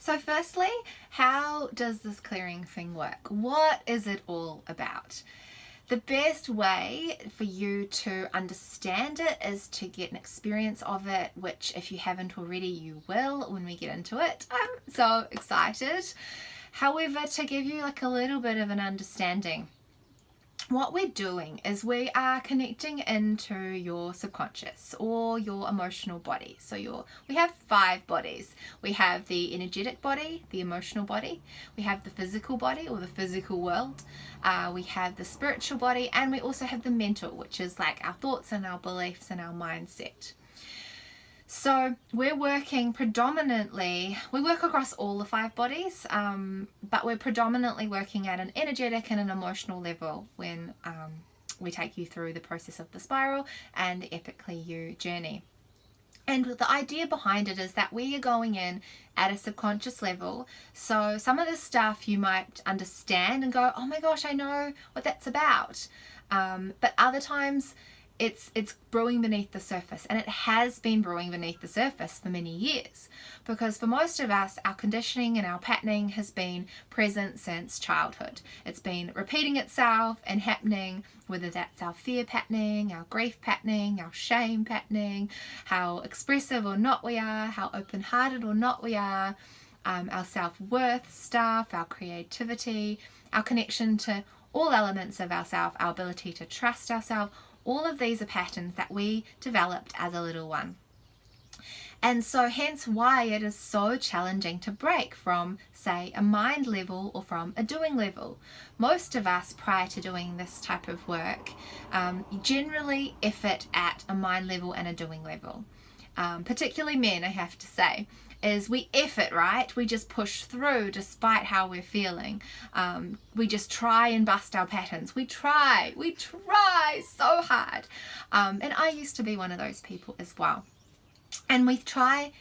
So firstly, how does this clearing thing work? What is it all about? The best way for you to understand it is to get an experience of it, which if you haven't already, you will when we get into it. I'm so excited. However, to give you like a little bit of an understanding, what we're doing is we are connecting into your subconscious or your emotional body. So we have 5 bodies. We have the energetic body, the emotional body, we have the physical body or the physical world, we have the spiritual body, and we also have the mental, which is like our thoughts and our beliefs and our mindset. So we're working predominantly, we work across all the 5 bodies, but we're predominantly working at an energetic and an emotional level when we take you through the process of the spiral and the Epically You journey. And the idea behind it is that we are going in at a subconscious level. So some of this stuff you might understand and go, oh my gosh, I know what that's about. But other times, it's brewing beneath the surface, and it has been brewing beneath the surface for many years, because for most of us, our conditioning and our patterning has been present since childhood. It's been repeating itself and happening, whether that's our fear patterning, our grief patterning, our shame patterning, how expressive or not we are, how open-hearted or not we are, our self-worth stuff, our creativity, our connection to all elements of ourself, our ability to trust ourselves. All of these are patterns that we developed as a little one. And so hence why it is so challenging to break from, say, a mind level or from a doing level. Most of us, prior to doing this type of work, generally effort at a mind level and a doing level. Particularly men, I have to say, is we effort, right? We just push through despite how we're feeling. We just try and bust our patterns. We try so hard. And I used to be one of those people as well. And we try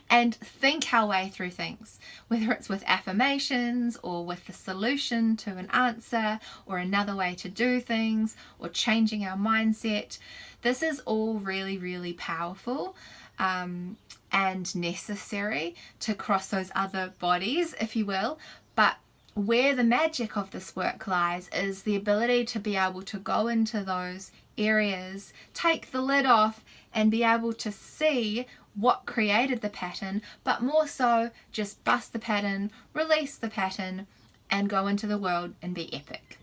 and think our way through things, whether it's with affirmations or with the solution to an answer or another way to do things or changing our mindset. This is all really, really powerful and necessary to cross those other bodies, if you will. But where the magic of this work lies is the ability to be able to go into those areas, take the lid off, and be able to see what created the pattern, but more so just bust the pattern, release the pattern, and go into the world and be epic.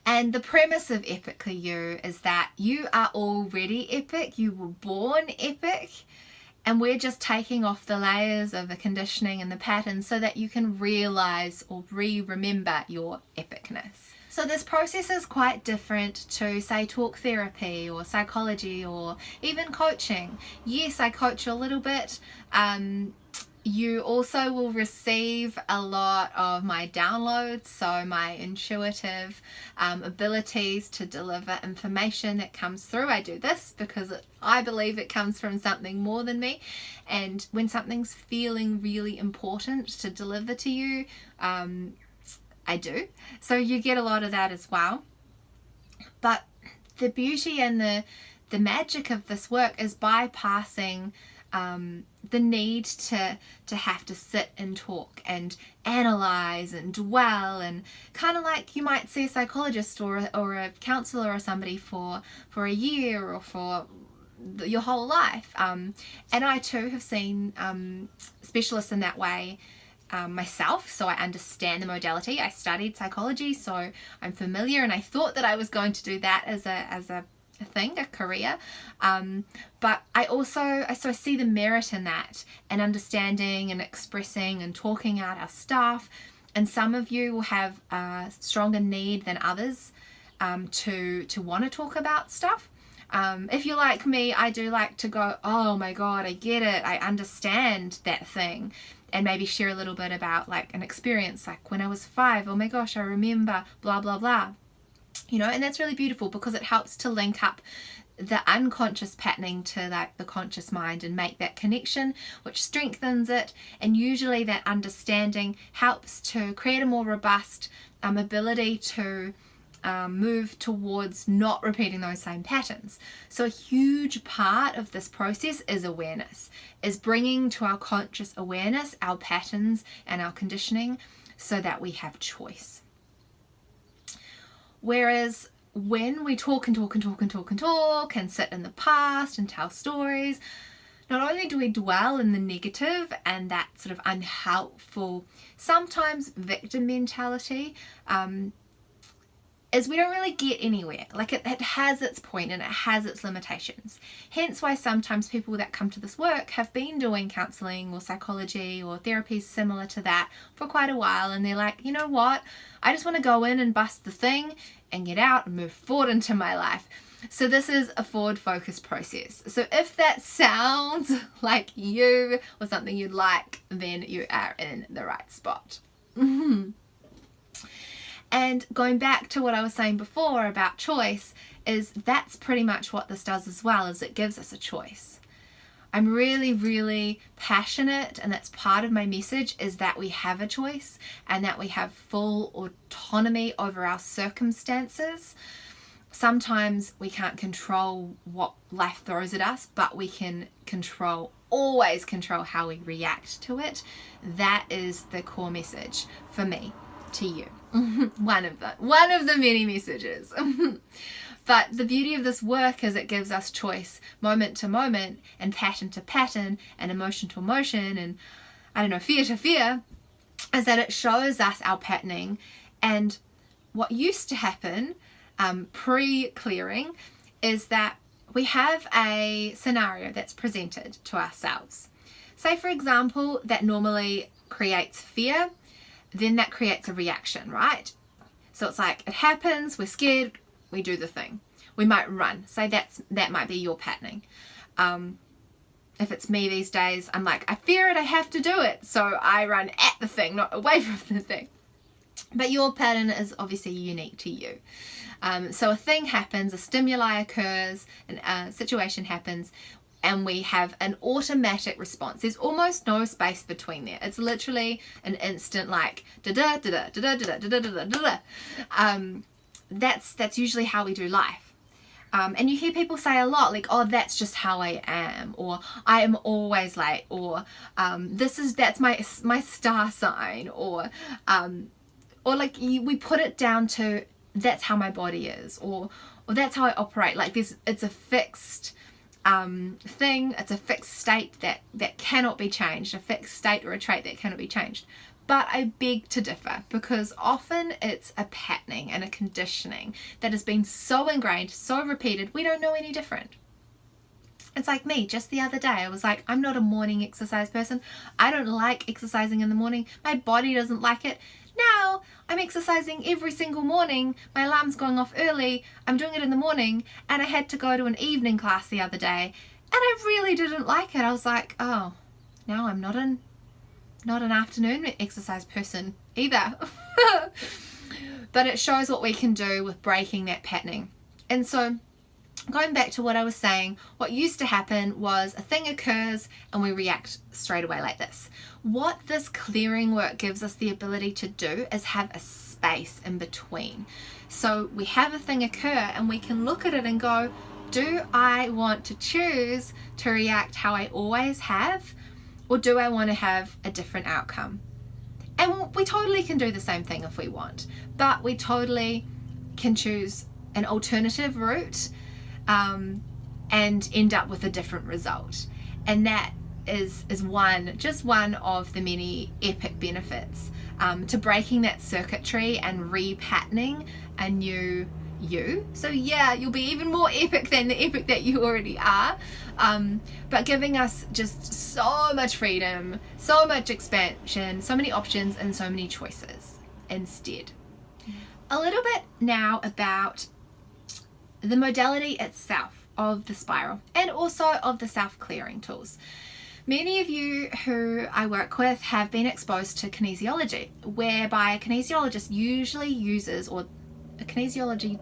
And the premise of Epically You is that you are already epic, you were born epic, and we're just taking off the layers of the conditioning and the patterns so that you can realize or remember your epicness. So this process is quite different to, say, talk therapy or psychology or even coaching. Yes, I coach a little bit. You also will receive a lot of my downloads, so my intuitive abilities to deliver information that comes through. I do this because I believe it comes from something more than me, and when something's feeling really important to deliver to you, I do. So you get a lot of that as well. But the beauty and the magic of this work is bypassing the need to have to sit and talk and analyze and dwell, and kind of like you might see a psychologist or a counselor or somebody for a year or for your whole life. And I too have seen specialists in that way myself, so I understand the modality. I studied psychology, so I'm familiar, and I thought that I was going to do that as a thing, a career, but I see the merit in that, and understanding and expressing and talking out our stuff. And some of you will have a stronger need than others to want to talk about stuff. If you're like me, I do like to go, oh my god, I get it, I understand that thing, and maybe share a little bit about like an experience, like when I was 5, oh my gosh, I remember blah blah blah. You know, and that's really beautiful because it helps to link up the unconscious patterning to like the conscious mind and make that connection, which strengthens it. And usually that understanding helps to create a more robust ability to move towards not repeating those same patterns. So a huge part of this process is awareness, is bringing to our conscious awareness our patterns and our conditioning so that we have choice. Whereas when we talk and sit in the past and tell stories, not only do we dwell in the negative and that sort of unhelpful, sometimes victim mentality, is we don't really get anywhere. Like it has its point and it has its limitations. Hence why sometimes people that come to this work have been doing counselling or psychology or therapies similar to that for quite a while, and they're like, you know what, I just want to go in and bust the thing and get out and move forward into my life. So this is a forward focused process. So if that sounds like you or something you'd like, then you are in the right spot. And going back to what I was saying before about choice, is that's pretty much what this does as well, is it gives us a choice. I'm really, really passionate, and that's part of my message, is that we have a choice and that we have full autonomy over our circumstances. Sometimes we can't control what life throws at us, but we can always control how we react to it. That is the core message for me to you. One of the many messages. But the beauty of this work is it gives us choice moment to moment and pattern to pattern and emotion to emotion and fear to fear, is that it shows us our patterning. And what used to happen pre-clearing is that we have a scenario that's presented to ourselves. Say for example that normally creates fear, then that creates a reaction, right? So it's like it happens, we're scared, we do the thing. We might run. Say that might be your patterning. If it's me these days, I'm like, I fear it, I have to do it. So I run at the thing, not away from the thing. But your pattern is obviously unique to you. So a thing happens, a stimuli occurs, a situation happens, and we have an automatic response. There's almost no space between there. It's literally an instant, like da da da da da da da da da da da. That's usually how we do life. And you hear people say a lot, like, oh, that's just how I am, or I am always late, or that's my star sign, or like we put it down to that's how my body is, or that's how I operate. Like it's a fixed thing, it's a fixed state that cannot be changed, a fixed state or a trait that cannot be changed. But I beg to differ, because often it's a patterning and a conditioning that has been so ingrained, so repeated, we don't know any different. It's like me, just the other day, I was like, I'm not a morning exercise person. I don't like exercising in the morning. My body doesn't like it. Now I'm exercising every single morning. My alarm's going off early. I'm doing it in the morning, and I had to go to an evening class the other day, and I really didn't like it. I was like, oh, now I'm not an afternoon exercise person either. But it shows what we can do with breaking that patterning. And so going back to what I was saying, what used to happen was a thing occurs and we react straight away like this. What this clearing work gives us the ability to do is have a space in between. So we have a thing occur and we can look at it and go, do I want to choose to react how I always have, or do I want to have a different outcome? And we totally can do the same thing if we want, but we totally can choose an alternative route and end up with a different result. And that is just one of the many epic benefits to breaking that circuitry and repatterning a new you. So yeah, you'll be even more epic than the epic that you already are, but giving us just so much freedom, so much expansion, so many options and so many choices instead. A little bit now about the modality itself of the spiral and also of the self-clearing tools. Many of you who I work with have been exposed to kinesiology, whereby a kinesiologist usually uses, or a kinesiology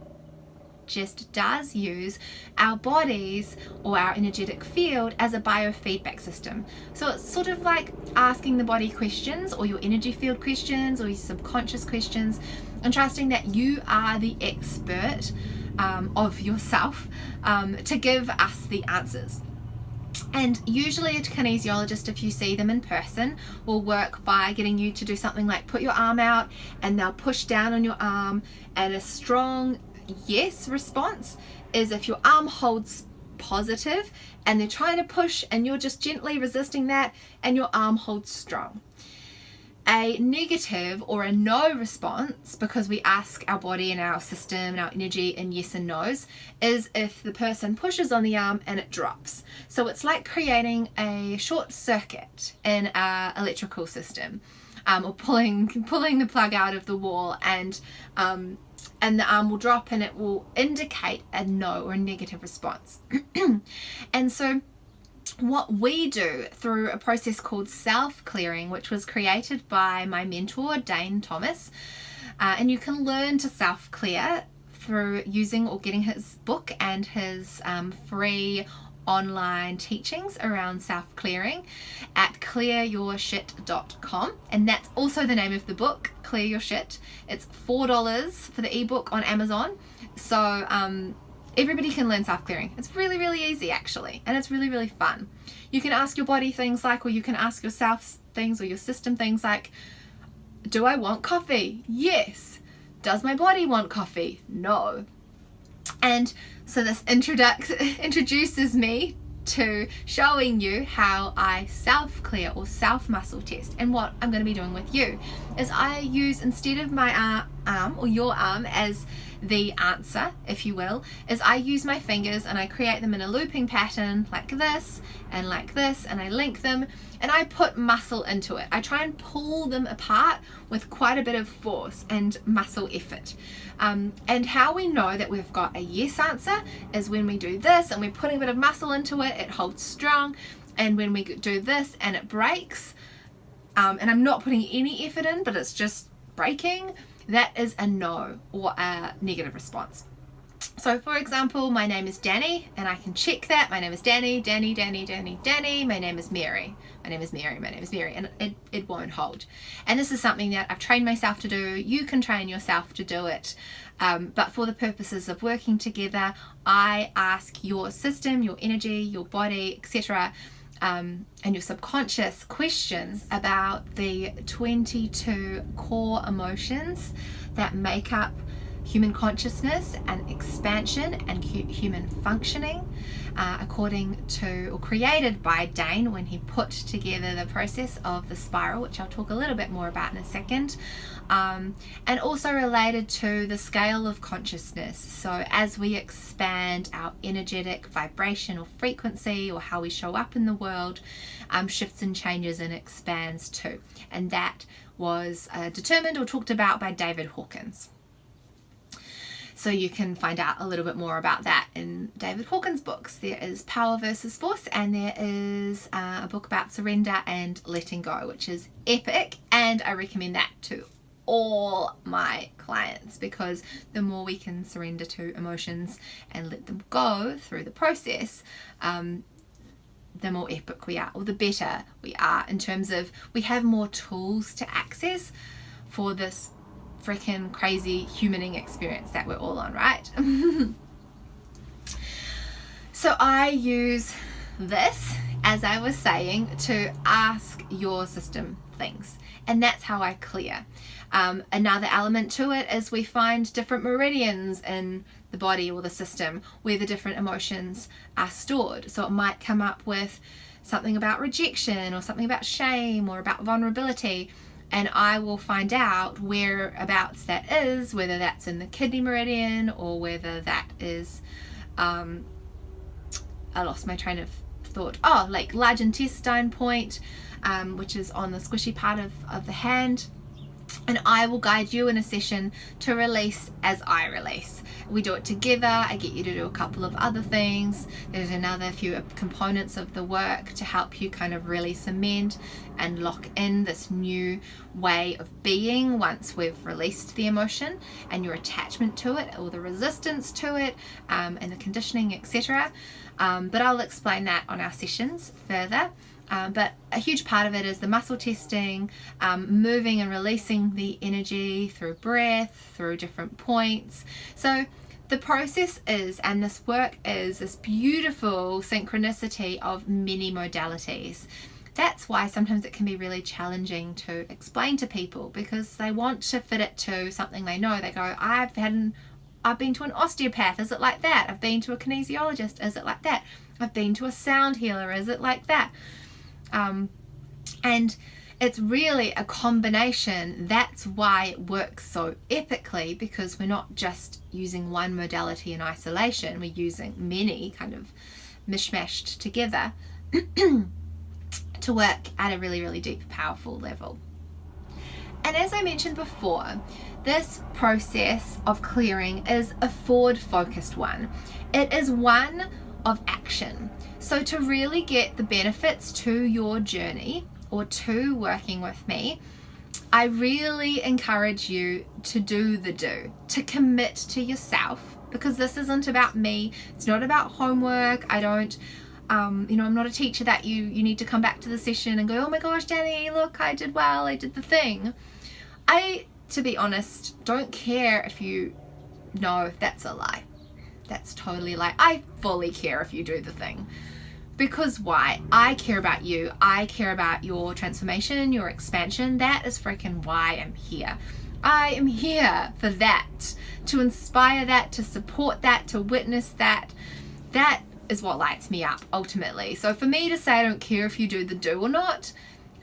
just does use our bodies or our energetic field as a biofeedback system. So it's sort of like asking the body questions, or your energy field questions, or your subconscious questions, and trusting that you are the expert of yourself to give us the answers. And usually a kinesiologist, if you see them in person, will work by getting you to do something like put your arm out, and they'll push down on your arm, and a strong yes response is if your arm holds positive and they're trying to push and you're just gently resisting that and your arm holds strong. A negative or a no response, because we ask our body and our system and our energy in yes and no's, is if the person pushes on the arm and it drops. So it's like creating a short circuit in our electrical system, or pulling the plug out of the wall, and the arm will drop and it will indicate a no or a negative response. And so what we do through a process called self-clearing, which was created by my mentor, Dane Thomas, and you can learn to self-clear through using or getting his book and his free online teachings around self-clearing at clearyourshit.com, and that's also the name of the book, Clear Your Shit. It's $4 for the ebook on Amazon. So everybody can learn self-clearing. It's really, really easy actually, and it's really, really fun. You can ask your body things like, or you can ask yourself things, or your system things like, do I want coffee? Yes. Does my body want coffee? No. And so this introduces me to showing you how I self-clear or self-muscle test. And what I'm going to be doing with you is I use, instead of my arm or your arm as the answer, if you will, is I use my fingers and I create them in a looping pattern like this, and I link them and I put muscle into it. I try and pull them apart with quite a bit of force and muscle effort. And how we know that we've got a yes answer is when we do this and we're putting a bit of muscle into it, it holds strong. And when we do this and it breaks, and I'm not putting any effort in, but it's just breaking, that is a no or a negative response. So for example, my name is Danny, and I can check that. My name is Danny. My name is Mary. And it won't hold. And this is something that I've trained myself to do. You can train yourself to do it. But for the purposes of working together, I ask your system, your energy, your body, etc., and your subconscious questions about the 22 core emotions that make up human consciousness and expansion and human functioning, according to, or created by Dane when he put together the process of the spiral, which I'll talk a little bit more about in a second, and also related to the scale of consciousness. So as we expand our energetic vibration or frequency, or how we show up in the world, shifts and changes and expands too. And that was determined or talked about by David Hawkins. So you can find out a little bit more about that in David Hawkins' books. There is Power versus Force, and there is a book about surrender and letting go, which is epic, and I recommend that to all my clients, because the more we can surrender to emotions and let them go through the process, the more epic we are, or the better we are, in terms of we have more tools to access for this freaking crazy humaning experience that we're all on, right? So I use this, as I was saying, to ask your system things, and that's how I clear. Another element to it is we find different meridians in the body or the system where the different emotions are stored. So it might come up with something about rejection, or something about shame, or about vulnerability, and I will find out whereabouts that is, whether that's in the kidney meridian, or whether that is, I lost my train of thought. Oh, like large intestine point, which is on the squishy part of the hand. And I will guide you in a session to release as I release. We do it together. I get you to do a couple of other things. There's another few components of the work to help you kind of really cement and lock in this new way of being once we've released the emotion and your attachment to it or the resistance to it, and the conditioning, etc. But I'll explain that on our sessions further. But a huge part of it is the muscle testing, moving and releasing the energy through breath, through different points. So the process is, and this work is, this beautiful synchronicity of many modalities. That's why sometimes it can be really challenging to explain to people, because they want to fit it to something they know. They go, I've been to an osteopath, is it like that? I've been to a kinesiologist, is it like that? I've been to a sound healer, is it like that? And it's really a combination. That's why it works so epically, because we're not just using one modality in isolation, we're using many kind of mishmashed together to work at a really, really deep, powerful level. And as I mentioned before, this process of clearing is a forward-focused one. It is one of action. So to really get the benefits to your journey or to working with me, I really encourage you to do the do, to commit to yourself, because this isn't about me. It's not about homework. I don't, I'm not a teacher that you need to come back to the session and go, oh my gosh, Danny, look, I did well, I did the thing. I, to be honest, don't care if you know if that's a lie. That's totally a lie. I fully care if you do the thing. Because why? I care about you. I care about your transformation, your expansion. That is freaking why I'm here. I am here for that, to inspire that, to support that, to witness that. That is what lights me up ultimately. So for me to say I don't care if you do the do or not,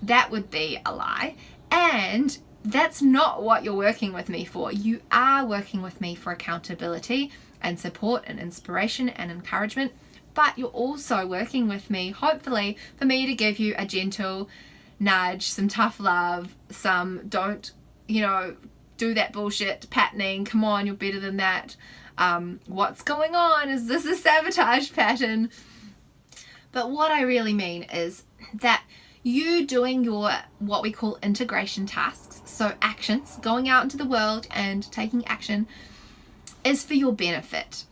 that would be a lie. And that's not what you're working with me for. You are working with me for accountability and support and inspiration and encouragement. But you're also working with me, hopefully, for me to give you a gentle nudge, some tough love, some don't, do that bullshit patterning. Come on, you're better than that. What's going on? Is this a sabotage pattern? But what I really mean is that you doing your, what we call integration tasks, so actions, going out into the world and taking action, is for your benefit.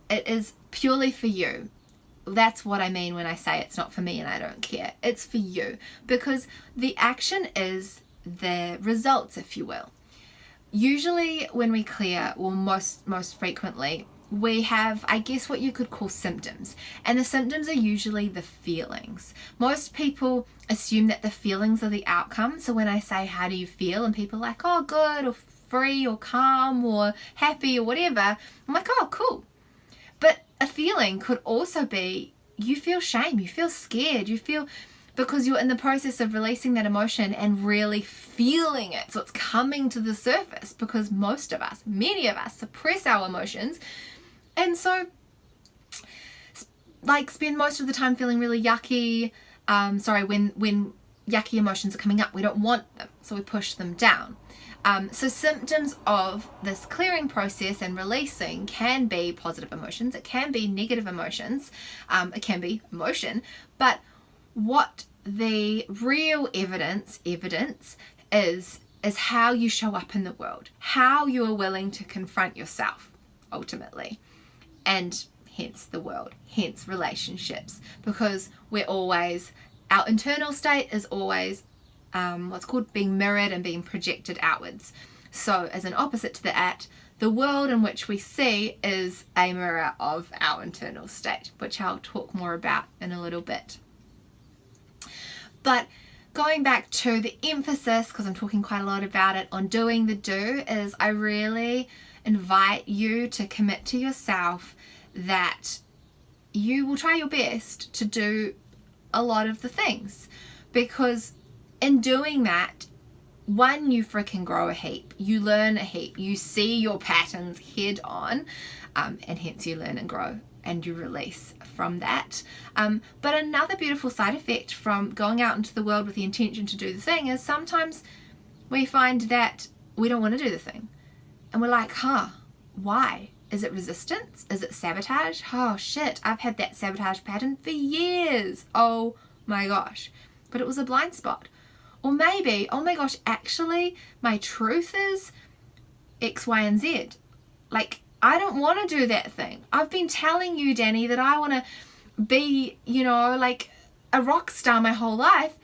It is purely for you. That's what I mean when I say it's not for me and I don't care. It's for you, because the action is the results, if you will. Usually when we clear, or most frequently, we have, I guess, what you could call symptoms. And the symptoms are usually the feelings. Most people assume that the feelings are the outcome. So when I say, how do you feel? And people are like, oh, good, or free, or calm, or happy, or whatever. I'm like, oh, cool. But a feeling could also be, you feel shame, you feel scared, you feel, because you're in the process of releasing that emotion and really feeling it. So it's coming to the surface, because most of us, many of us, suppress our emotions. And so, spend most of the time feeling really yucky. When yucky emotions are coming up, we don't want them, so we push them down. So symptoms of this clearing process and releasing can be positive emotions, it can be negative emotions, it can be emotion, but what the real evidence is how you show up in the world, how you are willing to confront yourself ultimately, and hence the world, hence relationships, because our internal state is always what's called being mirrored and being projected outwards. So as an opposite to that, the world in which we see is a mirror of our internal state, which I'll talk more about in a little bit. But going back to the emphasis, because I'm talking quite a lot about it, on doing the do, is I really invite you to commit to yourself that you will try your best to do a lot of the things, because in doing that, one, you freaking grow a heap, you learn a heap, you see your patterns head on, and hence you learn and grow and you release from that. But another beautiful side effect from going out into the world with the intention to do the thing is sometimes we find that we don't want to do the thing. And we're like, why? Is it resistance? Is it sabotage? Oh shit, I've had that sabotage pattern for years. Oh my gosh. But it was a blind spot. Or maybe, oh my gosh, actually my truth is X, Y, and Z. Like, I don't want to do that thing. I've been telling you, Danny, that I want to be, like a rock star my whole life.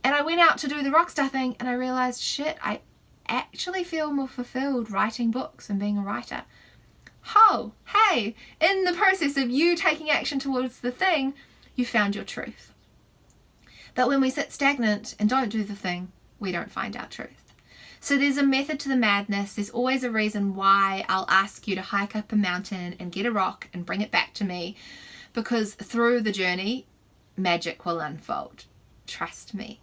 And I went out to do the rock star thing and I realized, shit, I actually feel more fulfilled writing books and being a writer. Oh, hey, in the process of you taking action towards the thing, you found your truth. But when we sit stagnant and don't do the thing, we don't find our truth. So there's a method to the madness. There's always a reason why I'll ask you to hike up a mountain and get a rock and bring it back to me, because through the journey, magic will unfold. Trust me.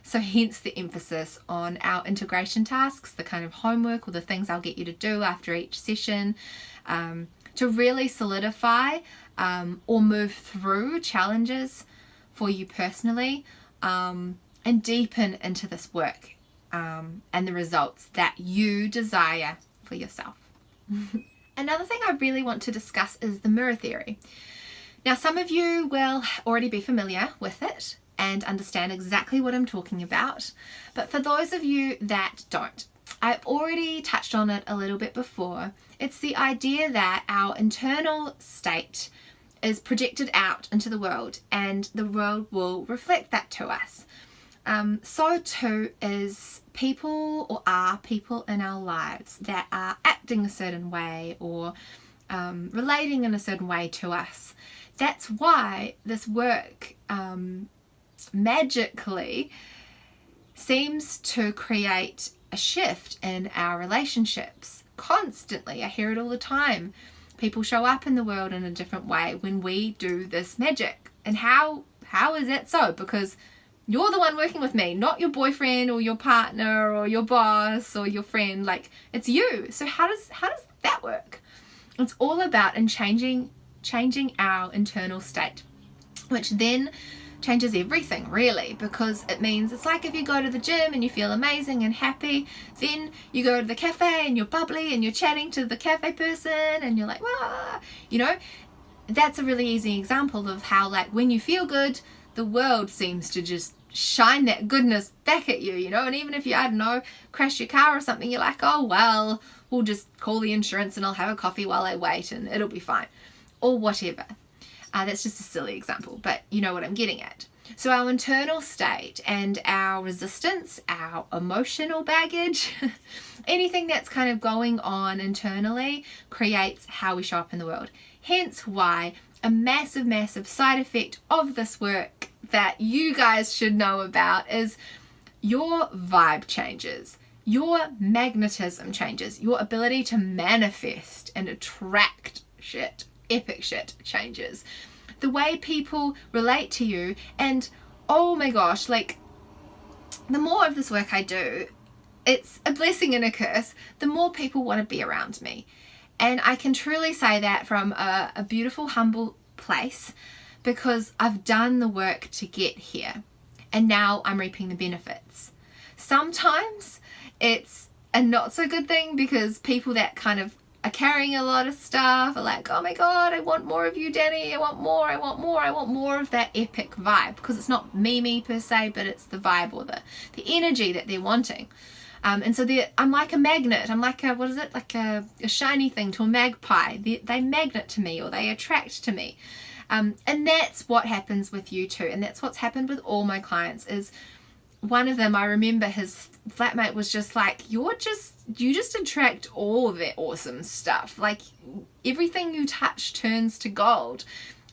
So hence the emphasis on our integration tasks, the kind of homework or the things I'll get you to do after each session, to really solidify or move through challenges for you personally, and deepen into this work and the results that you desire for yourself. Another thing I really want to discuss is the mirror theory. Now, some of you will already be familiar with it and understand exactly what I'm talking about. But for those of you that don't, I've already touched on it a little bit before. It's the idea that our internal state is projected out into the world and the world will reflect that to us. So too is people, or are people in our lives that are acting a certain way or relating in a certain way to us. That's why this work magically seems to create a shift in our relationships constantly. I hear it all the time. People show up in the world in a different way when we do this magic. And how is that so? Because you're the one working with me, not your boyfriend or your partner or your boss or your friend. Like, it's you. So how does that work? It's all about changing our internal state, which then changes everything, really, because it means it's like if you go to the gym and you feel amazing and happy, then you go to the cafe and you're bubbly and you're chatting to the cafe person and you're like, wah, that's a really easy example of how, like, when you feel good, the world seems to just shine that goodness back at you, and even if you, I don't know, crash your car or something, you're like, oh well, we'll just call the insurance and I'll have a coffee while I wait and it'll be fine, or whatever. That's just a silly example, but you know what I'm getting at. So our internal state and our resistance, our emotional baggage, anything that's kind of going on internally creates how we show up in the world. Hence why a massive, massive side effect of this work that you guys should know about is your vibe changes, your magnetism changes, your ability to manifest and attract shit. Epic shit changes. The way people relate to you, and oh my gosh, like, the more of this work I do, it's a blessing and a curse. The more people want to be around me. And I can truly say that from a beautiful, humble place, because I've done the work to get here and now I'm reaping the benefits. Sometimes it's a not so good thing because people that kind of are carrying a lot of stuff are like, oh my god, I want more of you, Danny, I want more of that epic vibe, because it's not me per se, but it's the vibe or the energy that they're wanting. And so I'm like a magnet. I'm like a shiny thing to a magpie. They magnet to me, or they attract to me. And that's what happens with you too. And that's what's happened with all my clients. Is one of them, I remember his flatmate was just like, you just attract all of that awesome stuff. Like, everything you touch turns to gold.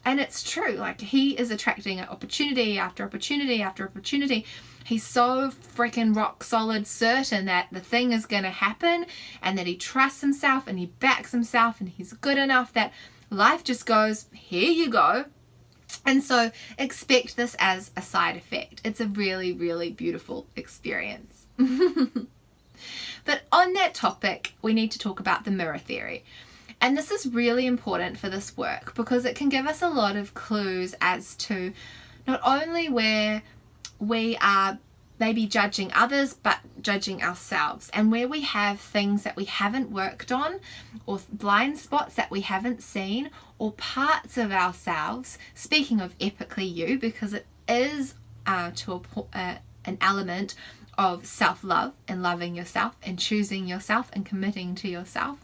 And it's true. Like, he is attracting opportunity after opportunity after opportunity. He's so freaking rock solid certain that the thing is going to happen, and that he trusts himself and he backs himself and he's good enough that life just goes, here you go. And so expect this as a side effect. It's a really, really beautiful experience. But on that topic, we need to talk about the mirror theory. And this is really important for this work because it can give us a lot of clues as to not only where we are maybe judging others, but judging ourselves. And where we have things that we haven't worked on, or blind spots that we haven't seen, or parts of ourselves, speaking of epically you, because it is an element of self-love and loving yourself and choosing yourself and committing to yourself.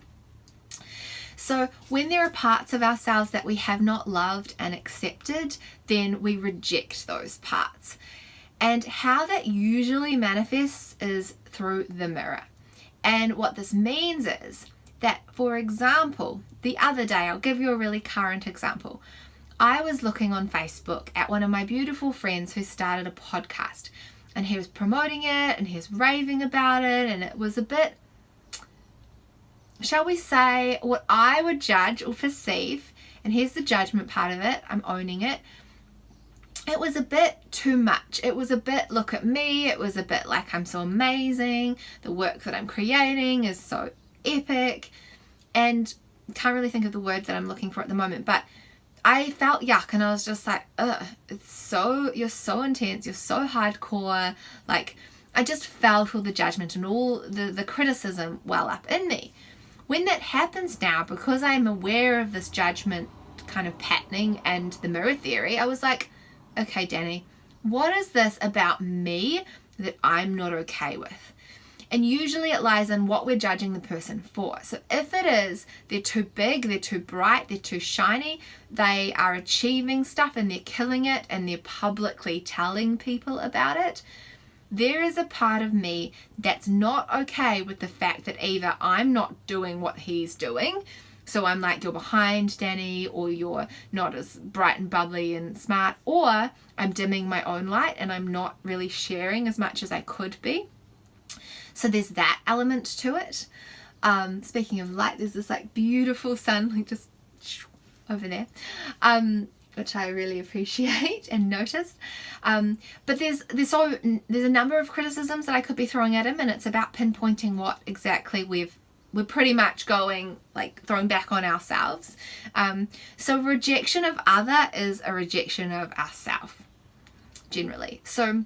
So when there are parts of ourselves that we have not loved and accepted, then we reject those parts. And how that usually manifests is through the mirror. And what this means is that, for example, the other day, I'll give you a really current example. I was looking on Facebook at one of my beautiful friends who started a podcast, and he was promoting it and he was raving about it, and it was a bit, shall we say, what I would judge or perceive, and here's the judgment part of it, I'm owning it. It was a bit too much. It was a bit, look at me. It was a bit like, I'm so amazing. The work that I'm creating is so epic. And can't really think of the word that I'm looking for at the moment, but I felt yuck, and I was just like, ugh, you're so intense. You're so hardcore. Like, I just felt all the judgment and all the criticism well up in me. When that happens now, because I'm aware of this judgment kind of patterning and the mirror theory, I was like, okay, Danny, what is this about me that I'm not okay with? And usually it lies in what we're judging the person for. So if it is, they're too big, they're too bright, they're too shiny, they are achieving stuff and they're killing it and they're publicly telling people about it, there is a part of me that's not okay with the fact that either I'm not doing what he's doing, so I'm like, you're behind, Danny, or you're not as bright and bubbly and smart, or I'm dimming my own light and I'm not really sharing as much as I could be. So there's that element to it. Speaking of light, there's this like beautiful sun like just over there, which I really appreciate and noticed. But there's a number of criticisms that I could be throwing at him, and it's about pinpointing what exactly we're pretty much going, like, throwing back on ourselves. So rejection of other is a rejection of ourself, generally. So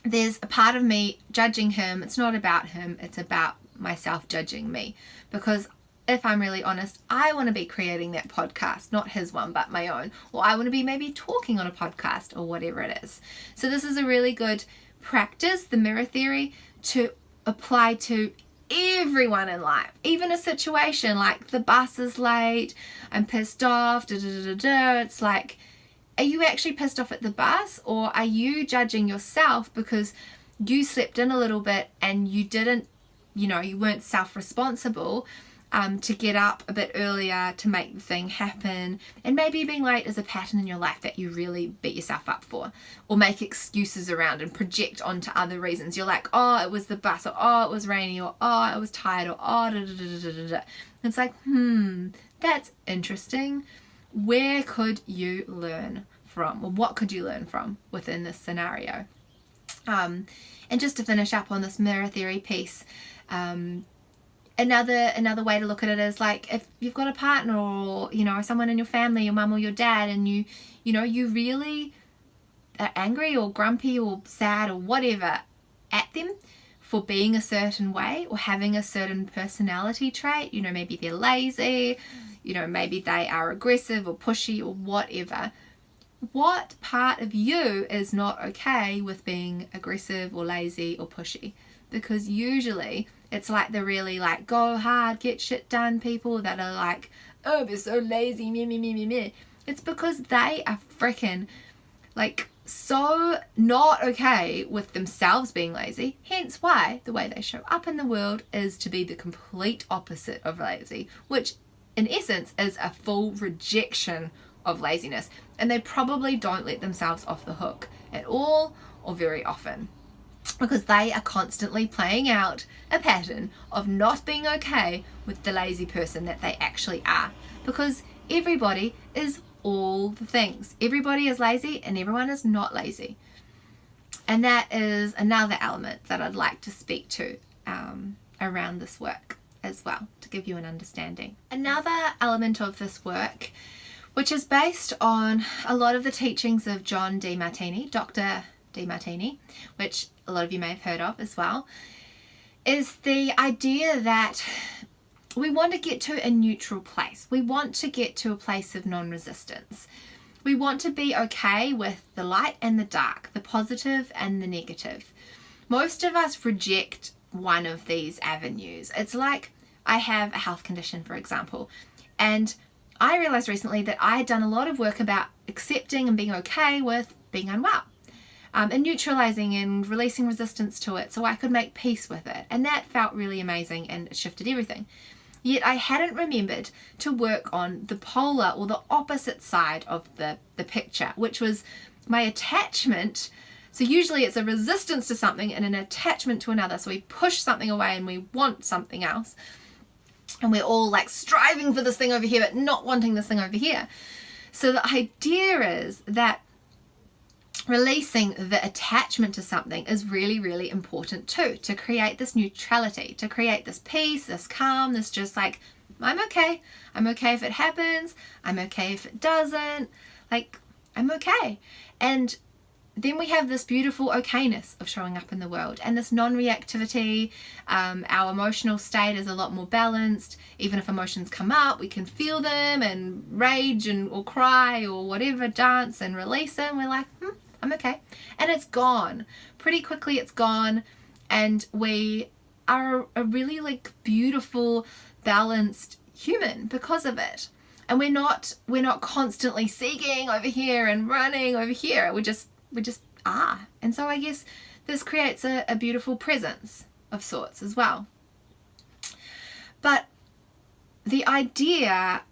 there's a part of me judging him. It's not about him. It's about myself judging me. Because if I'm really honest, I want to be creating that podcast, not his one, but my own. Or I want to be maybe talking on a podcast or whatever it is. So this is a really good practice, the mirror theory, to apply to everyone in life. Even a situation like the bus is late, I'm pissed off, it's like, are you actually pissed off at the bus, or are you judging yourself because you slept in a little bit and you didn't, you weren't self-responsible to get up a bit earlier to make the thing happen? And maybe being late is a pattern in your life that you really beat yourself up for, or make excuses around and project onto other reasons. You're like, oh, it was the bus, or oh, it was rainy, or oh, I was tired, or oh, It's like, that's interesting. Where could you learn from, or what could you learn from within this scenario? And just to finish up on this mirror theory piece, Another way to look at it is like, if you've got a partner or someone in your family, your mum or your dad, and you really are angry or grumpy or sad or whatever at them for being a certain way or having a certain personality trait, maybe they're lazy, maybe they are aggressive or pushy or whatever. What part of you is not okay with being aggressive or lazy or pushy? Because usually it's like the really like go hard, get shit done people that are like, oh, they're so lazy, me. It's because they are freaking like so not okay with themselves being lazy. Hence why the way they show up in the world is to be the complete opposite of lazy, which in essence is a full rejection of laziness. And they probably don't let themselves off the hook at all or very often, because they are constantly playing out a pattern of not being okay with the lazy person that they actually are. Because everybody is all the things. Everybody is lazy and everyone is not lazy. And that is another element that I'd like to speak to around this work as well, to give you an understanding. Another element of this work, which is based on a lot of the teachings of John Demartini, Dr. Demartini, which a lot of you may have heard of as well, is the idea that we want to get to a neutral place. We want to get to a place of non-resistance. We want to be okay with the light and the dark, the positive and the negative. Most of us reject one of these avenues. It's like I have a health condition, for example, and I realized recently that I had done a lot of work about accepting and being okay with being unwell, and neutralizing and releasing resistance to it so I could make peace with it. And that felt really amazing and it shifted everything. Yet I hadn't remembered to work on the polar or the opposite side of the picture, which was my attachment. So usually it's a resistance to something and an attachment to another. So we push something away and we want something else. And we're all like striving for this thing over here, but not wanting this thing over here. So the idea is that releasing the attachment to something is really, really important too, to create this neutrality, to create this peace, this calm, this just like, I'm okay. I'm okay if it happens. I'm okay if it doesn't. Like, I'm okay. And then we have this beautiful okayness of showing up in the world and this non-reactivity. Our emotional state is a lot more balanced. Even if emotions come up, we can feel them and rage and or cry or whatever, dance and release them. We're like, I'm okay. And it's gone. Pretty quickly it's gone. And we are a really like beautiful, balanced human because of it. And we're not constantly seeking over here and running over here. We just are. And so I guess this creates a beautiful presence of sorts as well. But the idea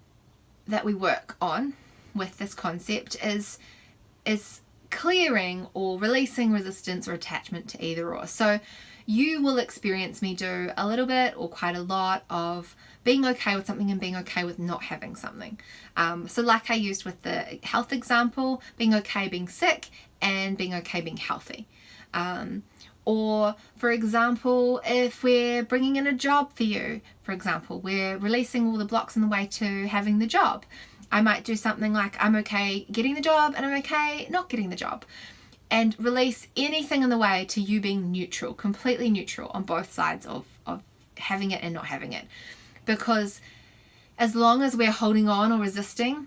that we work on with this concept is clearing or releasing resistance or attachment to either or. So you will experience me do a little bit or quite a lot of being okay with something and being okay with not having something. So like I used with the health example, being okay being sick and being okay being healthy. Or for example, if we're bringing in a job for you, for example, we're releasing all the blocks in the way to having the job. I might do something like I'm okay getting the job and I'm okay not getting the job, and release anything in the way to you being neutral, completely neutral on both sides of having it and not having it. Because as long as we're holding on or resisting,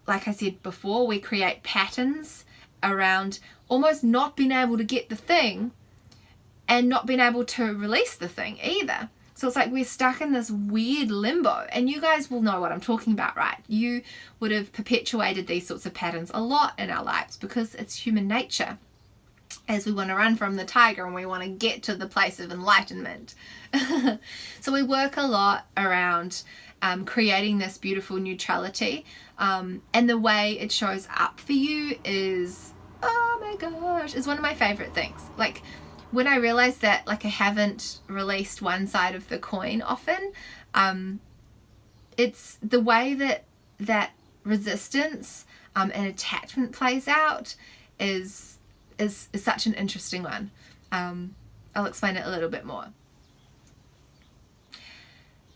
like I said before, we create patterns around almost not being able to get the thing and not being able to release the thing either. So it's like we're stuck in this weird limbo, and you guys will know what I'm talking about, right? You would have perpetuated these sorts of patterns a lot in our lives because it's human nature, as we want to run from the tiger and we want to get to the place of enlightenment. So we work a lot around creating this beautiful neutrality, and the way it shows up for you is, oh my gosh, is one of my favorite things. Like when I realized that like I haven't released one side of the coin often, it's the way that resistance and attachment plays out is such an interesting one. I'll explain it a little bit more.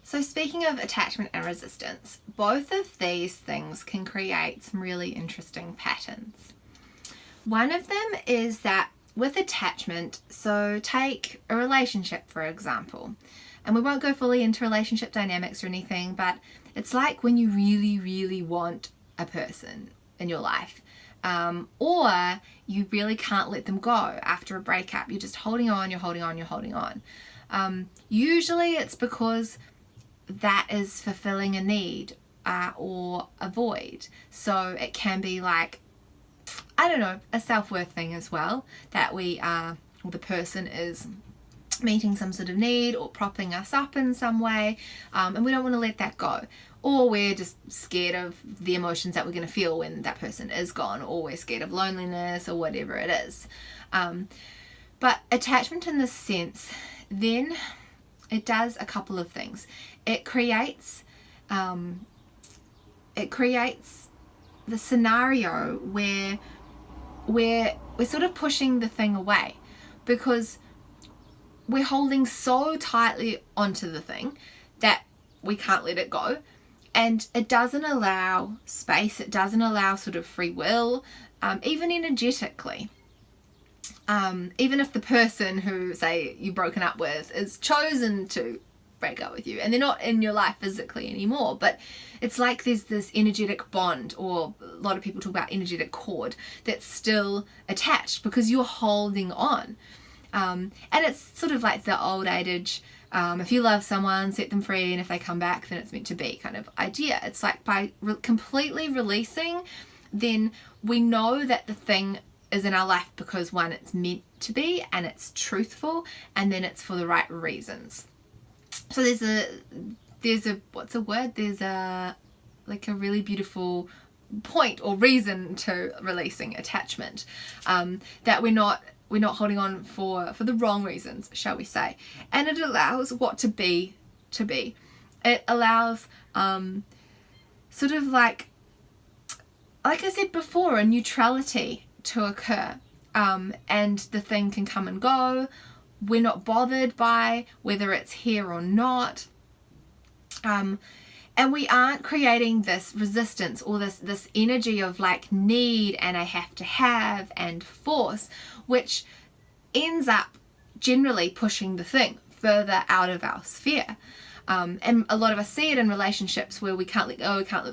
So speaking of attachment and resistance, both of these things can create some really interesting patterns. One of them is that with attachment, so take a relationship for example, and we won't go fully into relationship dynamics or anything, but it's like when you really, really want a person in your life, or you really can't let them go after a breakup. You're just holding on, you're holding on, you're holding on. Usually it's because that is fulfilling a need or a void. So it can be like, I don't know, a self-worth thing as well, that we are, or the person is meeting some sort of need or propping us up in some way, and we don't want to let that go. Or we're just scared of the emotions that we're going to feel when that person is gone, or we're scared of loneliness or whatever it is. But attachment in this sense, then it does a couple of things. It creates the scenario where we're sort of pushing the thing away because we're holding so tightly onto the thing that we can't let it go, and it doesn't allow space, it doesn't allow sort of free will, even energetically. even if the person who, say, you've broken up with is chosen to break up with you and they're not in your life physically anymore, but it's like there's this energetic bond, or a lot of people talk about energetic cord, that's still attached because you're holding on. And it's sort of like the old adage, if you love someone, set them free, and if they come back, then it's meant to be kind of idea. It's like by completely releasing, then we know that the thing is in our life because, one, it's meant to be and it's truthful, and then it's for the right reasons. So there's a what's a word? There's a really beautiful point or reason to releasing attachment, that we're not holding on for the wrong reasons, shall we say. And it allows what to be. It allows sort of like I said before, a neutrality to occur, and the thing can come and go. We're not bothered by whether it's here or not, and we aren't creating this resistance or this energy of like need and I have to have and force, which ends up generally pushing the thing further out of our sphere. And a lot of us see it in relationships where we can't let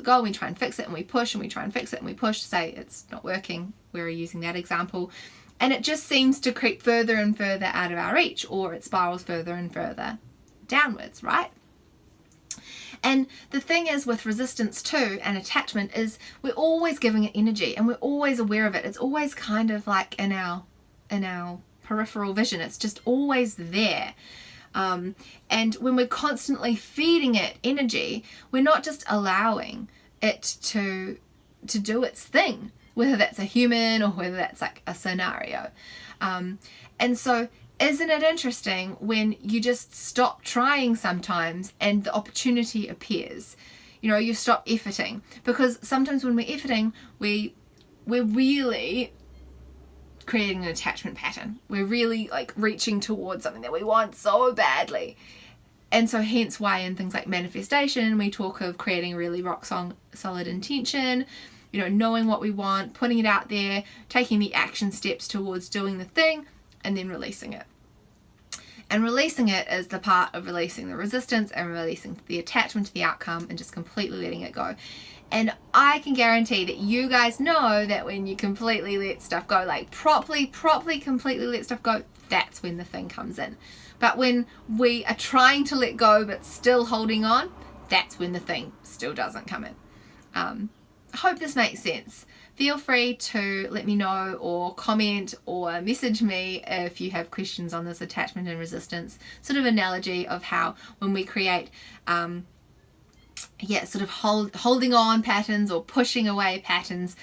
go, we try and fix it and we push, and we try and fix it and we push, say it's not working, we're using that example, and it just seems to creep further and further out of our reach, or it spirals further and further downwards, right? And the thing is with resistance too, and attachment, is we're always giving it energy and we're always aware of it. It's always kind of like in our peripheral vision. It's just always there. And when we're constantly feeding it energy, we're not just allowing it to do its thing, whether that's a human or whether that's like a scenario. And so isn't it interesting when you just stop trying sometimes and the opportunity appears? You know, you stop efforting, because sometimes when we're efforting, we're really creating an attachment pattern. We're really like reaching towards something that we want so badly. And so hence why in things like manifestation, we talk of creating really rock solid intention, you know, knowing what we want, putting it out there, taking the action steps towards doing the thing, and then releasing it. And releasing it is the part of releasing the resistance and releasing the attachment to the outcome and just completely letting it go. And I can guarantee that you guys know that when you completely let stuff go, like properly completely let stuff go, that's when the thing comes in. But when we are trying to let go but still holding on, that's when the thing still doesn't come in. I hope this makes sense. Feel free to let me know or comment or message me if you have questions on this attachment and resistance sort of analogy of how when we create sort of holding on patterns or pushing away patterns,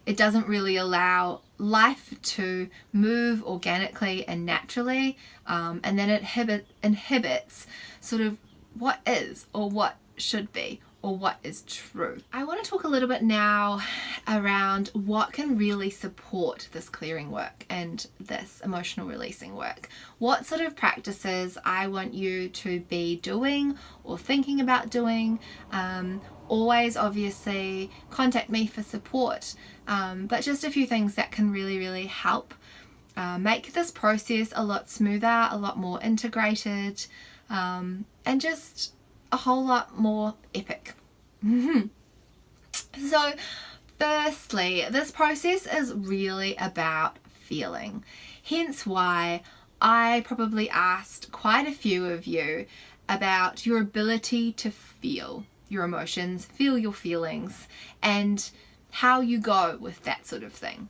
it doesn't really allow life to move organically and naturally, and then it inhibits sort of what is or what should be or what is true. I want to talk a little bit now around what can really support this clearing work and this emotional releasing work. What sort of practices I want you to be doing or thinking about doing. Always obviously contact me for support, but just a few things that can really help make this process a lot smoother, a lot more integrated, and just a whole lot more epic. So firstly, this process is really about feeling, hence why I probably asked quite a few of you about your ability to feel your emotions, feel your feelings, and how you go with that sort of thing.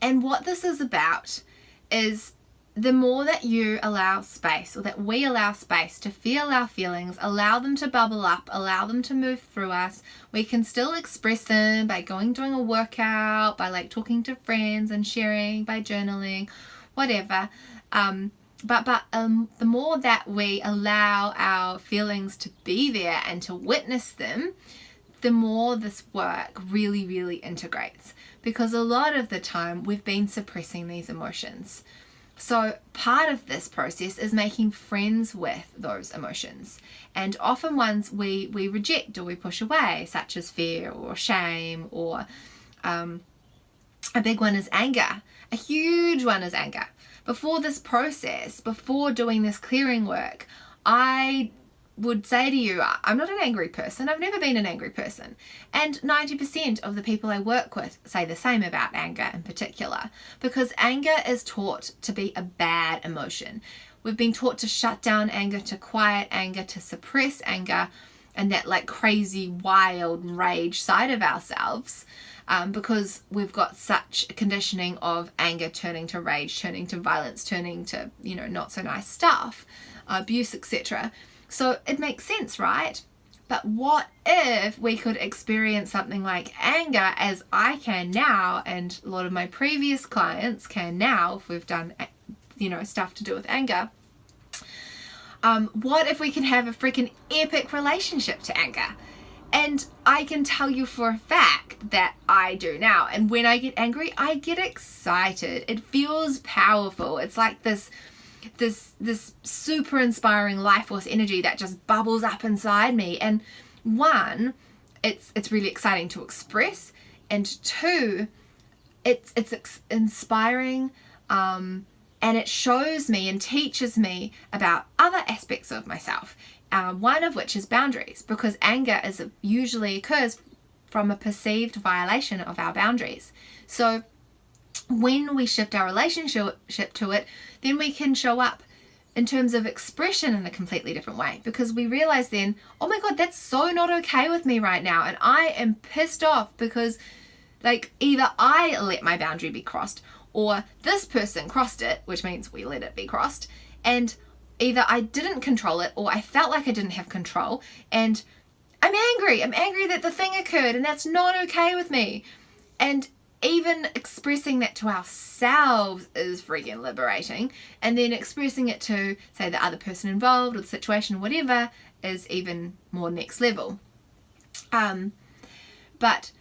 And what this is about is the more that you allow space, or that we allow space to feel our feelings, allow them to bubble up, allow them to move through us, we can still express them by doing a workout, by like talking to friends and sharing, by journaling, whatever. But the more that we allow our feelings to be there and to witness them, the more this work really integrates, because a lot of the time we've been suppressing these emotions. So part of this process is making friends with those emotions, and often ones we reject or we push away, such as fear or shame or A big one is anger. A huge one is anger. Before this process, before doing this clearing work, I would say to you, I'm not an angry person. I've never been an angry person. And 90% of the people I work with say the same about anger in particular, because anger is taught to be a bad emotion. We've been taught to shut down anger, to quiet anger, to suppress anger, and that like crazy, wild rage side of ourselves, because we've got such a conditioning of anger turning to rage, turning to violence, turning to, not so nice stuff, abuse, etc. So it makes sense, right? But what if we could experience something like anger as I can now, and a lot of my previous clients can now, if we've done, stuff to do with anger. What if we can have a freaking epic relationship to anger? And I can tell you for a fact that I do now. And when I get angry, I get excited. It feels powerful. It's like this super inspiring life force energy that just bubbles up inside me. And one, it's really exciting to express, and two, it's inspiring, and it shows me and teaches me about other aspects of myself. One of which is boundaries, because anger usually occurs from a perceived violation of our boundaries. So when we shift our relationship to it, then we can show up in terms of expression in a completely different way, because we realize then, oh my God, that's so not okay with me right now. And I am pissed off because either I let my boundary be crossed, or this person crossed it, which means we let it be crossed. And either I didn't control it, or I felt like I didn't have control, and I'm angry that the thing occurred, and that's not okay with me. And even expressing that to ourselves is freaking liberating, and then expressing it to, say, the other person involved or the situation, whatever, is even more next level. But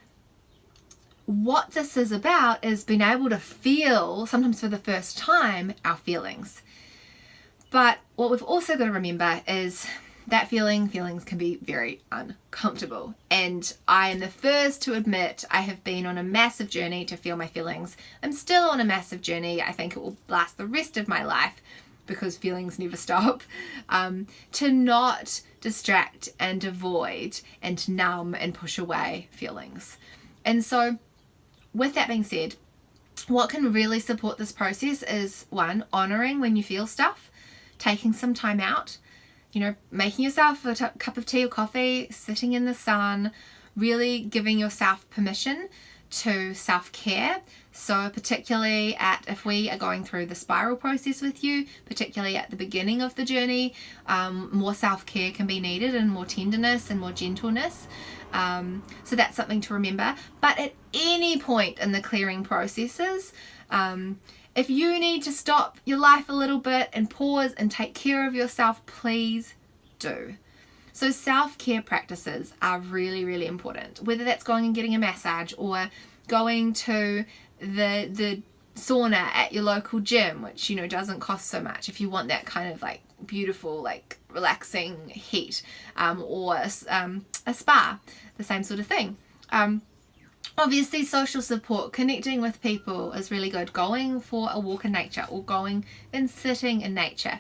what this is about is being able to feel, sometimes for the first time, our feelings. But what we've also got to remember is that feelings can be very uncomfortable. And I am the first to admit I have been on a massive journey to feel my feelings. I'm still on a massive journey. I think it will last the rest of my life, because feelings never stop, to not distract and avoid and numb and push away feelings. And so with that being said, what can really support this process is, one, honoring when you feel stuff, taking some time out, making yourself a cup of tea or coffee, sitting in the sun, really giving yourself permission to self-care. So particularly if we are going through the spiral process with you, particularly at the beginning of the journey, more self-care can be needed, and more tenderness and more gentleness. So that's something to remember. But at any point in the clearing processes, if you need to stop your life a little bit and pause and take care of yourself, please do. So self-care practices are really, really important, whether that's going and getting a massage, or going to the sauna at your local gym, which, doesn't cost so much if you want that kind of beautiful, relaxing heat, or a spa, the same sort of thing. Obviously, social support, connecting with people is really good. Going for a walk in nature, or going and sitting in nature,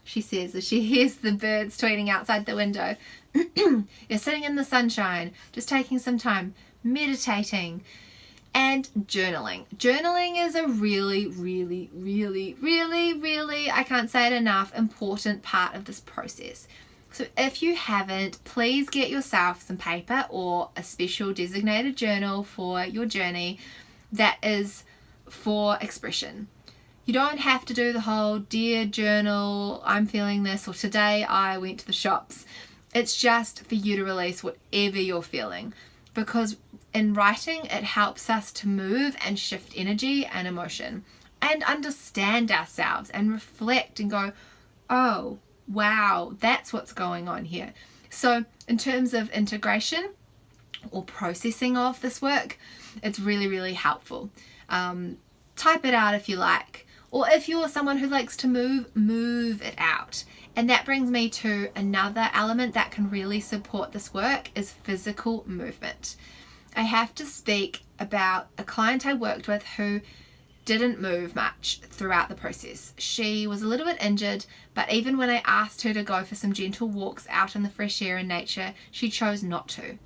she says as she hears the birds tweeting outside the window. You're sitting in the sunshine, just taking some time, meditating, and journaling. Journaling is a really, really, really, really, really, I can't say it enough, important part of this process. So if you haven't, please get yourself some paper or a special designated journal for your journey that is for expression. You don't have to do the whole dear journal, I'm feeling this, or today I went to the shops. It's just for you to release whatever you're feeling, because in writing it helps us to move and shift energy and emotion and understand ourselves and reflect and go, oh, wow, that's what's going on here. So in terms of integration or processing of this work, it's really, really helpful. Type it out if you like, or if you're someone who likes to move it out. And that brings me to another element that can really support this work, is physical movement. I have to speak about a client I worked with who didn't move much throughout the process. She was a little bit injured, but even when I asked her to go for some gentle walks out in the fresh air and nature, she chose not to.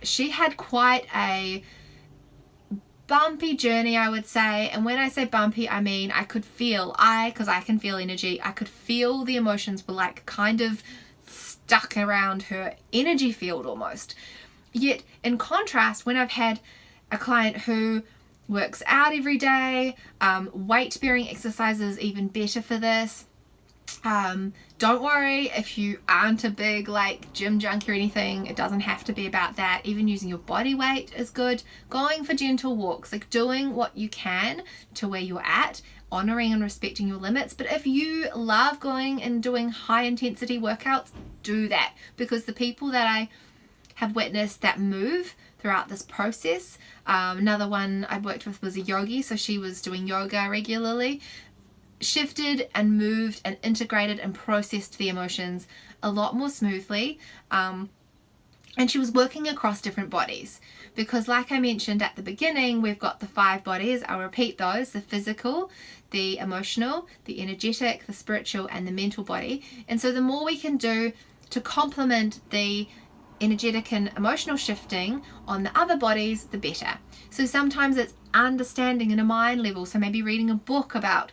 She had quite a bumpy journey, I would say. And when I say bumpy, I mean I could feel, because I can feel energy, I could feel the emotions were like kind of stuck around her energy field almost. Yet in contrast, when I've had a client who works out every day, weight bearing exercises even better for this. Don't worry if you aren't a big like gym junkie or anything, it doesn't have to be about that. Even using your body weight is good. Going for gentle walks, like doing what you can to where you're at, honoring and respecting your limits. But if you love going and doing high intensity workouts, do that, because the people that I have witnessed that move throughout this process, another one I worked with was a yogi, so she was doing yoga regularly, shifted and moved and integrated and processed the emotions a lot more smoothly, and she was working across different bodies, because like I mentioned at the beginning, we've got the 5 bodies. I'll repeat those: the physical, the emotional, the energetic, the spiritual, and the mental body. And so the more we can do to complement the energetic and emotional shifting on the other bodies, the better. So sometimes it's understanding in a mind level, so maybe reading a book about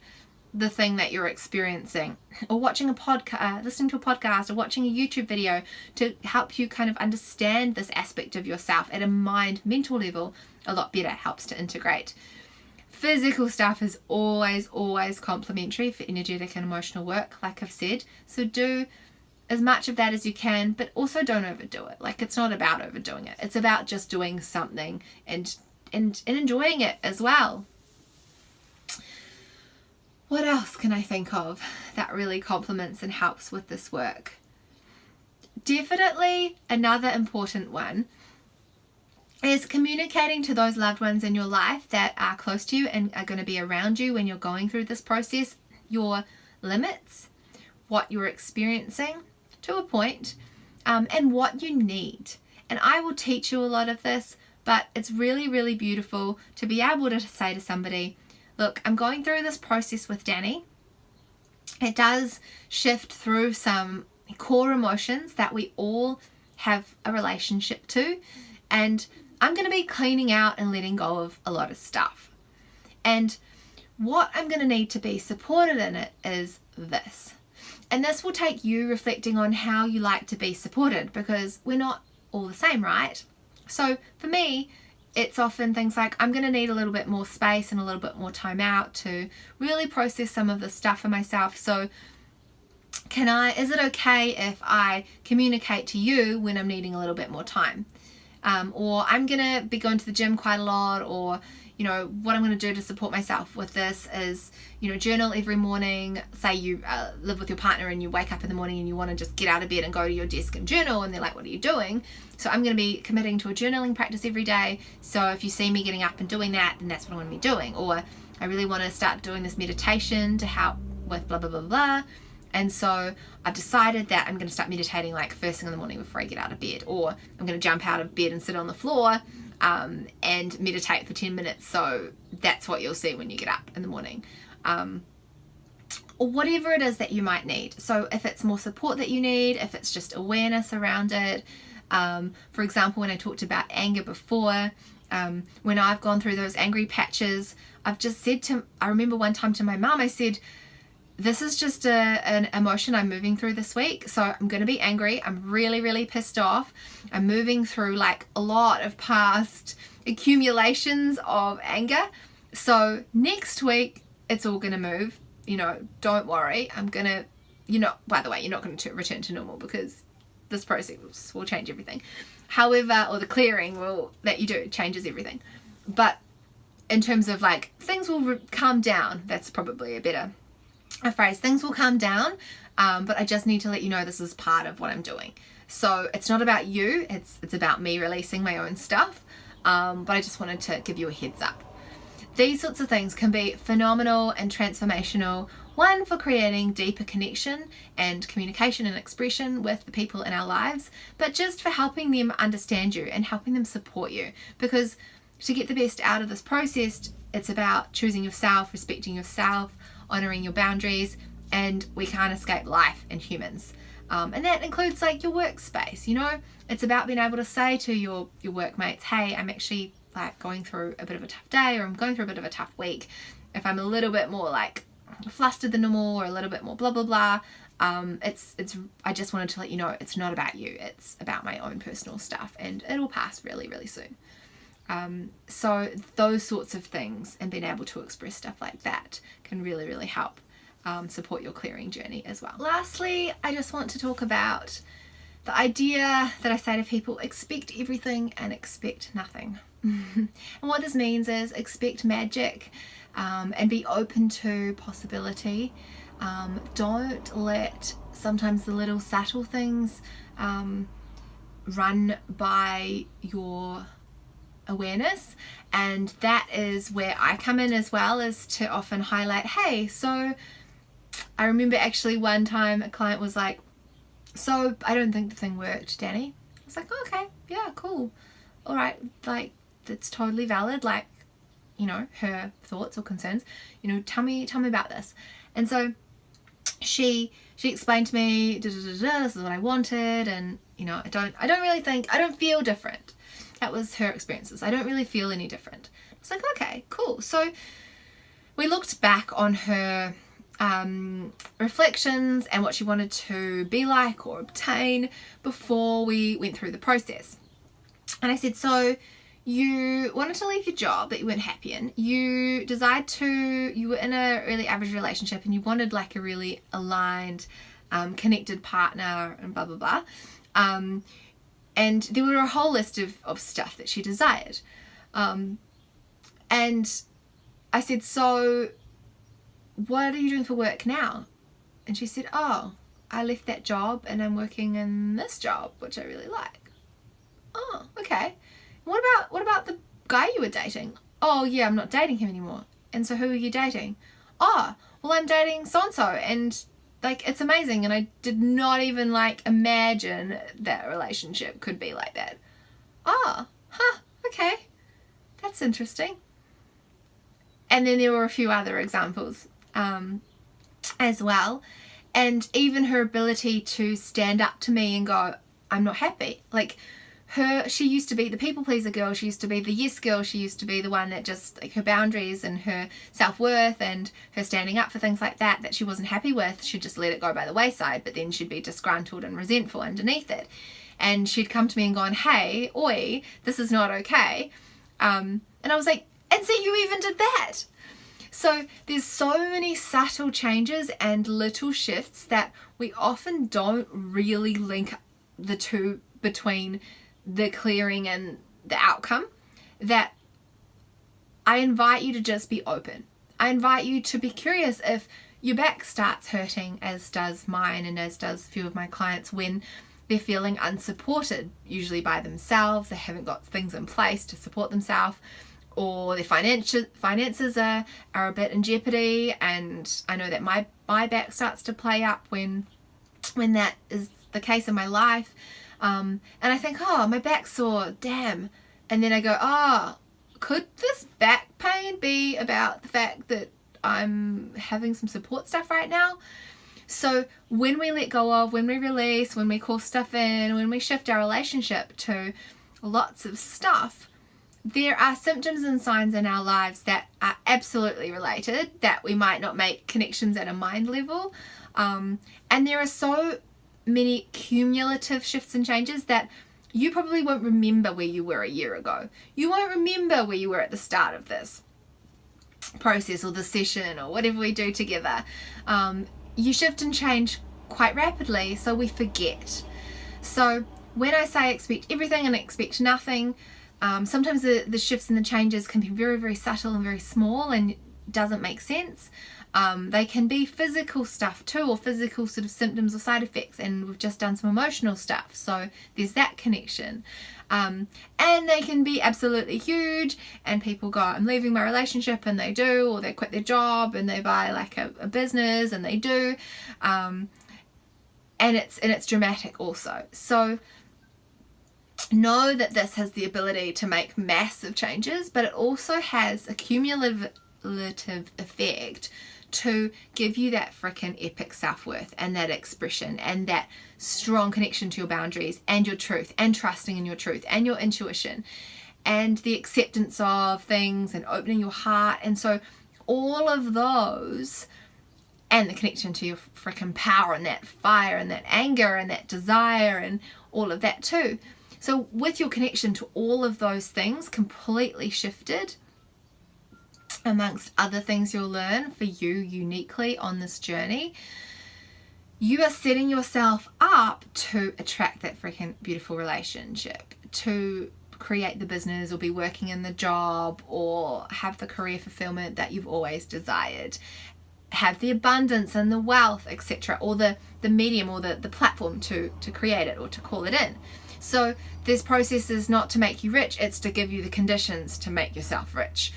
the thing that you're experiencing, or watching a podcast, listening to a podcast, or watching a YouTube video to help you kind of understand this aspect of yourself at a mind mental level a lot better. Helps to integrate. Physical stuff is always complementary for energetic and emotional work, like I've said, so do as much of that as you can, but also don't overdo it. Like, it's not about overdoing it, it's about just doing something and enjoying it as well. What else can I think of that really complements and helps with this work? Definitely another important one is communicating to those loved ones in your life that are close to you and are going to be around you when you're going through this process, your limits, what you're experiencing to a point, and what you need. And I will teach you a lot of this, but it's really beautiful to be able to say to somebody, look, I'm going through this process with Danny. It does shift through some core emotions that we all have a relationship to, and I'm going to be cleaning out and letting go of a lot of stuff. And what I'm going to need to be supported in it is this. And this will take you reflecting on how you like to be supported, because we're not all the same, right? So for me, it's often things like, I'm going to need a little bit more space and a little bit more time out to really process some of this stuff for myself. So is it okay if I communicate to you when I'm needing a little bit more time? Or I'm going to be going to the gym quite a lot, or what I'm going to do to support myself with this is, journal every morning. Say you live with your partner and you wake up in the morning and you want to just get out of bed and go to your desk and journal, and they're like, what are you doing? So I'm going to be committing to a journaling practice every day. So if you see me getting up and doing that, then that's what I'm going to be doing. Or I really want to start doing this meditation to help with blah, blah, blah, blah. And so I've decided that I'm going to start meditating like first thing in the morning before I get out of bed, or I'm going to jump out of bed and sit on the floor and meditate for 10 minutes. So that's what you'll see when you get up in the morning. Or whatever it is that you might need. So if it's more support that you need, if it's just awareness around it. For example, when I talked about anger before, when I've gone through those angry patches, I've just said I remember one time to my mum, I said, this is just an emotion I'm moving through this week. So I'm going to be angry. I'm really pissed off. I'm moving through like a lot of past accumulations of anger. So next week, it's all going to move. Don't worry. I'm going to, by the way, you're not going to return to normal, because this process will change everything. However, or the clearing that you do changes everything. But in terms of like, things will calm down. That's probably a better phrase. Things will calm down, but I just need to let you know this is part of what I'm doing. So it's not about you, it's about me releasing my own stuff, but I just wanted to give you a heads up. These sorts of things can be phenomenal and transformational. One, for creating deeper connection and communication and expression with the people in our lives, but just for helping them understand you and helping them support you. Because to get the best out of this process, it's about choosing yourself, respecting yourself, honoring your boundaries, and we can't escape life in humans. And that includes like your workspace, you know? It's about being able to say to your workmates, hey, I'm actually like going through a bit of a tough day, or I'm going through a bit of a tough week. If I'm a little bit more like flustered than normal, or a little bit more blah blah blah, I just wanted to let you know it's not about you, it's about my own personal stuff, and it'll pass really, really soon. So those sorts of things, and being able to express stuff like that, can really, really help support your clearing journey as well. Lastly, I just want to talk about the idea that I say to people: expect everything and expect nothing. And what this means is expect magic, and be open to possibility. Don't let sometimes the little subtle things run by your awareness, and that is where I come in as well, is to often highlight, hey, so I remember actually one time a client was like, so I don't think the thing worked, Danny. I was like, oh, okay, yeah, cool, all right, like that's totally valid, like, you know, her thoughts or concerns, you know, tell me about this. And so she explained to me, this is what I wanted, and you know, I don't feel different. That was her experiences. I don't really feel any different. It's like, okay, cool. So we looked back on her reflections and what she wanted to be like or obtain before we went through the process. And I said, so you wanted to leave your job that you weren't happy in. You were in a really average relationship, and you wanted like a really aligned, connected partner, and blah, blah, blah. And there were a whole list of stuff that she desired. And I said, so what are you doing for work now? And she said, oh, I left that job and I'm working in this job, which I really like. Oh, okay. What about the guy you were dating? Oh yeah, I'm not dating him anymore. And so who are you dating? Oh, well, I'm dating so-and-so, and like it's amazing, and I did not even like imagine that a relationship could be like that. Oh, okay, that's interesting. And then there were a few other examples as well, and even her ability to stand up to me and go, I'm not happy. Like she used to be the people pleaser girl, she used to be the yes girl, she used to be the one that just, like, her boundaries and her self-worth and her standing up for things like that she wasn't happy with, she'd just let it go by the wayside, but then she'd be disgruntled and resentful underneath it. And she'd come to me and gone, hey, oi, this is not okay. And I was like, and so you even did that. So there's so many subtle changes and little shifts that we often don't really link the two between the clearing and the outcome, that I invite you to just be open. I invite you to be curious if your back starts hurting, as does mine and as does a few of my clients, when they're feeling unsupported, usually by themselves. They haven't got things in place to support themselves, or their finances are a bit in jeopardy. And I know that my back starts to play up when that is the case in my life. And I think, oh, my back's sore, damn. And then I go, oh, could this back pain be about the fact that I'm having some support stuff right now? So when we let go of, when we release, when we call stuff in, when we shift our relationship to lots of stuff, there are symptoms and signs in our lives that are absolutely related, that we might not make connections at a mind level. And there are so many cumulative shifts and changes that you probably won't remember where you were a year ago. You won't remember where you were at the start of this process or the session or whatever we do together. You shift and change quite rapidly, so we forget. So when I say expect everything and expect nothing, sometimes the shifts and the changes can be very, very subtle and very small, and doesn't make sense. They can be physical stuff too, or physical sort of symptoms or side effects, and we've just done some emotional stuff, so there's that connection. And they can be absolutely huge, and people go, I'm leaving my relationship, and they do, or they quit their job and they buy like a business, and they do, and it's dramatic also. So know that this has the ability to make massive changes, but it also has a cumulative effect to give you that freaking epic self-worth and that expression and that strong connection to your boundaries and your truth and trusting in your truth and your intuition and the acceptance of things and opening your heart. And so all of those, and the connection to your freaking power and that fire and that anger and that desire and all of that too. So with your connection to all of those things completely shifted, amongst other things you'll learn for you uniquely on this journey, you are setting yourself up to attract that freaking beautiful relationship, to create the business or be working in the job or have the career fulfillment that you've always desired, have the abundance and the wealth, etc., or the medium or the platform to create it or to call it in. So this process is not to make you rich, it's to give you the conditions to make yourself rich,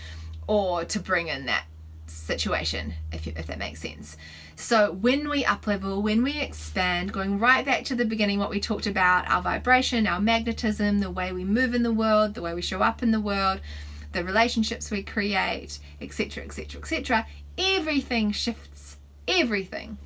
or to bring in that situation, if that makes sense. So when we up level, when we expand, going right back to the beginning, what we talked about, our vibration, our magnetism, the way we move in the world, the way we show up in the world, the relationships we create, etc., etc., etc., everything shifts, everything.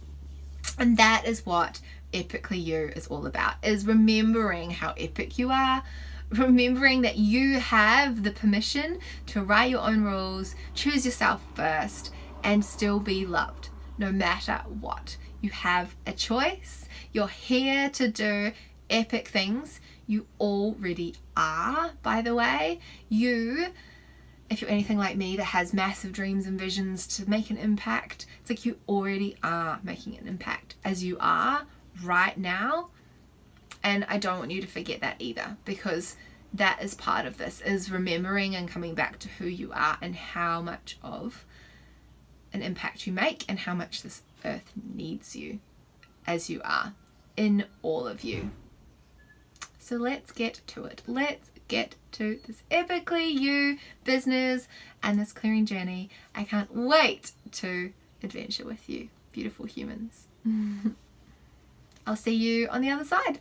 And that is what Epically You is all about, is remembering how epic you are, remembering that you have the permission to write your own rules, choose yourself first, and still be loved no matter what. You have a choice. You're here to do epic things. You already are, by the way. You, if you're anything like me that has massive dreams and visions to make an impact, it's like you already are making an impact as you are right now. And I don't want you to forget that either, because that is part of this, is remembering and coming back to who you are and how much of an impact you make and how much this earth needs you as you are, in all of you. So let's get to it. Let's get to this Epically You business and this clearing journey. I can't wait to adventure with you, beautiful humans. I'll see you on the other side.